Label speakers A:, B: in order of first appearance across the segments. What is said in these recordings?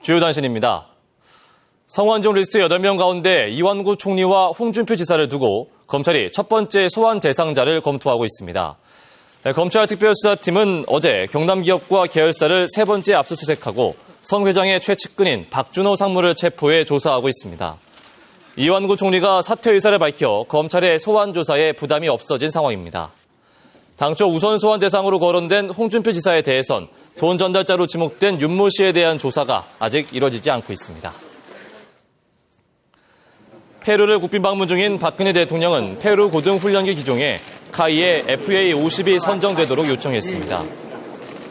A: 주요 단신입니다. 성완종 리스트 8명 가운데 이완구 총리와 홍준표 지사를 두고 검찰이 첫 번째 소환 대상자를 검토하고 있습니다. 검찰 특별수사팀은 어제 경남기업과 계열사를 세 번째 압수수색하고 성 회장의 최측근인 박준호 상무를 체포해 조사하고 있습니다. 이완구 총리가 사퇴 의사를 밝혀 검찰의 소환 조사에 부담이 없어진 상황입니다. 당초 우선 소환 대상으로 거론된 홍준표 지사에 대해선 돈 전달자로 지목된 윤모 씨에 대한 조사가 아직 이뤄지지 않고 있습니다. 페루를 국빈 방문 중인 박근혜 대통령은 페루 고등훈련기 기종에 카이에 FA-50이 선정되도록 요청했습니다.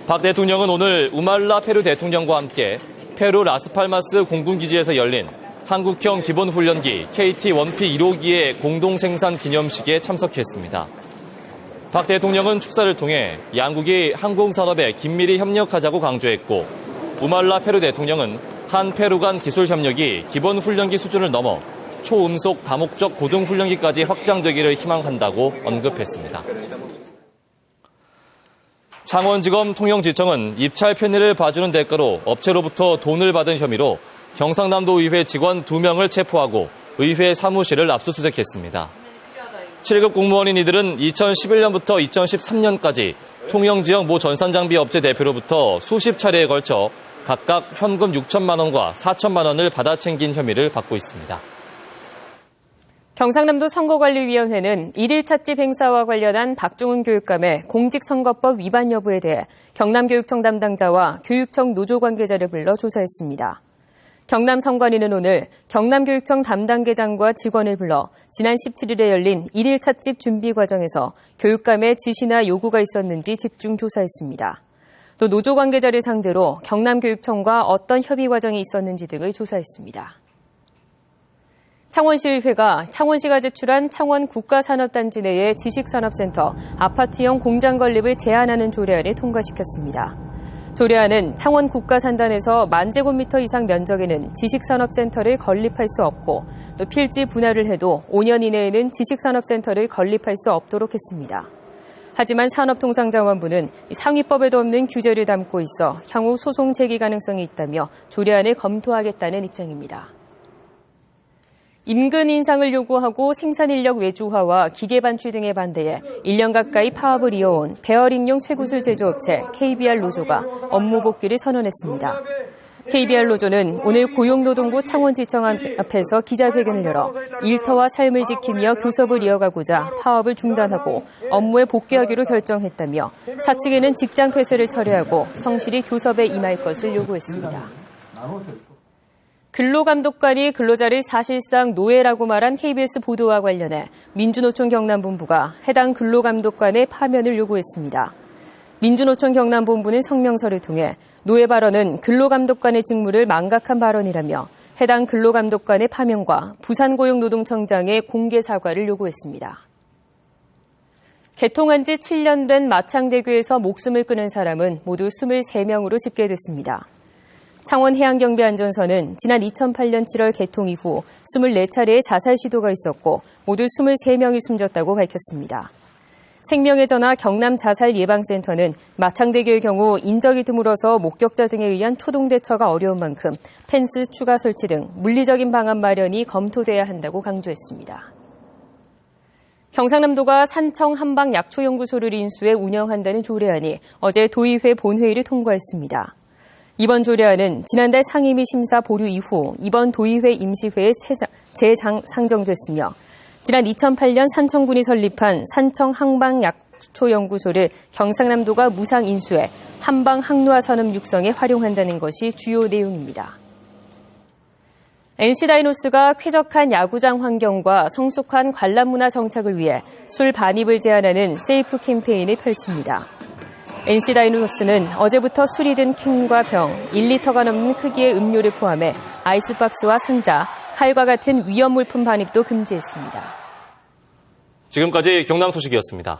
A: 박 대통령은 오늘 우말라 페루 대통령과 함께 페루 라스팔마스 공군기지에서 열린 한국형 기본훈련기 KT-1P 1호기의 공동생산 기념식에 참석했습니다. 박 대통령은 축사를 통해 양국이 항공산업에 긴밀히 협력하자고 강조했고 우말라 페루 대통령은 한 페루 간 기술 협력이 기본훈련기 수준을 넘어 초음속 다목적 고등훈련기까지 확장되기를 희망한다고 언급했습니다. 창원지검 통영지청은 입찰 편의를 봐주는 대가로 업체로부터 돈을 받은 혐의로 경상남도 의회 직원 2명을 체포하고 의회 사무실을 압수수색했습니다. 7급 공무원인 이들은 2011년부터 2013년까지 통영지역 모 전산장비 업체 대표로부터 수십 차례에 걸쳐 각각 현금 6천만 원과 4천만 원을 받아 챙긴 혐의를 받고 있습니다.
B: 경상남도 선거관리위원회는 1.1찻집 행사와 관련한 박종훈 교육감의 공직선거법 위반 여부에 대해 경남교육청 담당자와 교육청 노조 관계자를 불러 조사했습니다. 경남선관위는 오늘 경남교육청 담당계장과 직원을 불러 지난 17일에 열린 1.1찻집 준비 과정에서 교육감의 지시나 요구가 있었는지 집중 조사했습니다. 또 노조 관계자를 상대로 경남교육청과 어떤 협의 과정이 있었는지 등을 조사했습니다. 창원시의회가 창원시가 제출한 창원 국가산업단지 내의 지식산업센터 아파트형 공장 건립을 제한하는 조례안을 통과시켰습니다. 조례안은 창원 국가산단에서 10,000제곱미터 이상 면적에는 지식산업센터를 건립할 수 없고 또 필지 분할을 해도 5년 이내에는 지식산업센터를 건립할 수 없도록 했습니다. 하지만 산업통상자원부는 상위법에도 없는 규제를 담고 있어 향후 소송 제기 가능성이 있다며 조례안을 검토하겠다는 입장입니다. 임금 인상을 요구하고 생산인력 외주화와 기계 반출 등에 반대해 1년 가까이 파업을 이어온 베어링용 쇠구슬 제조업체 KBR 노조가 업무 복귀를 선언했습니다. KBR 노조는 오늘 고용노동부 창원지청 앞에서 기자회견을 열어 일터와 삶을 지키며 교섭을 이어가고자 파업을 중단하고 업무에 복귀하기로 결정했다며 사측에는 직장 폐쇄를 철회하고 성실히 교섭에 임할 것을 요구했습니다. 근로감독관이 근로자를 사실상 노예라고 말한 KBS 보도와 관련해 민주노총 경남본부가 해당 근로감독관의 파면을 요구했습니다. 민주노총 경남본부는 성명서를 통해 노예 발언은 근로감독관의 직무를 망각한 발언이라며 해당 근로감독관의 파면과 부산고용노동청장의 공개 사과를 요구했습니다. 개통한 지 7년 된 마창대교에서 목숨을 끊은 사람은 모두 23명으로 집계됐습니다. 창원해양경비안전선은 지난 2008년 7월 개통 이후 24차례의 자살 시도가 있었고 모두 23명이 숨졌다고 밝혔습니다. 생명의 전화 경남자살예방센터는 마창대교의 경우 인적이 드물어서 목격자 등에 의한 초동 대처가 어려운 만큼 펜스 추가 설치 등 물리적인 방안 마련이 검토돼야 한다고 강조했습니다. 경상남도가 산청 한방약초연구소를 인수해 운영한다는 조례안이 어제 도의회 본회의를 통과했습니다. 이번 조례안은 지난달 상임위 심사 보류 이후 이번 도의회 임시회에 재상정됐으며 지난 2008년 산청군이 설립한 산청 한방약초연구소를 경상남도가 무상 인수해 한방 항로화 산업 육성에 활용한다는 것이 주요 내용입니다. NC다이노스가 쾌적한 야구장 환경과 성숙한 관람 문화 정착을 위해 술 반입을 제한하는 세이프 캠페인을 펼칩니다. NC다이노스는 어제부터 술이 든 캔과 병, 1리터가 넘는 크기의 음료를 포함해 아이스박스와 상자, 칼과 같은 위험 물품 반입도 금지했습니다.
A: 지금까지 경남 소식이었습니다.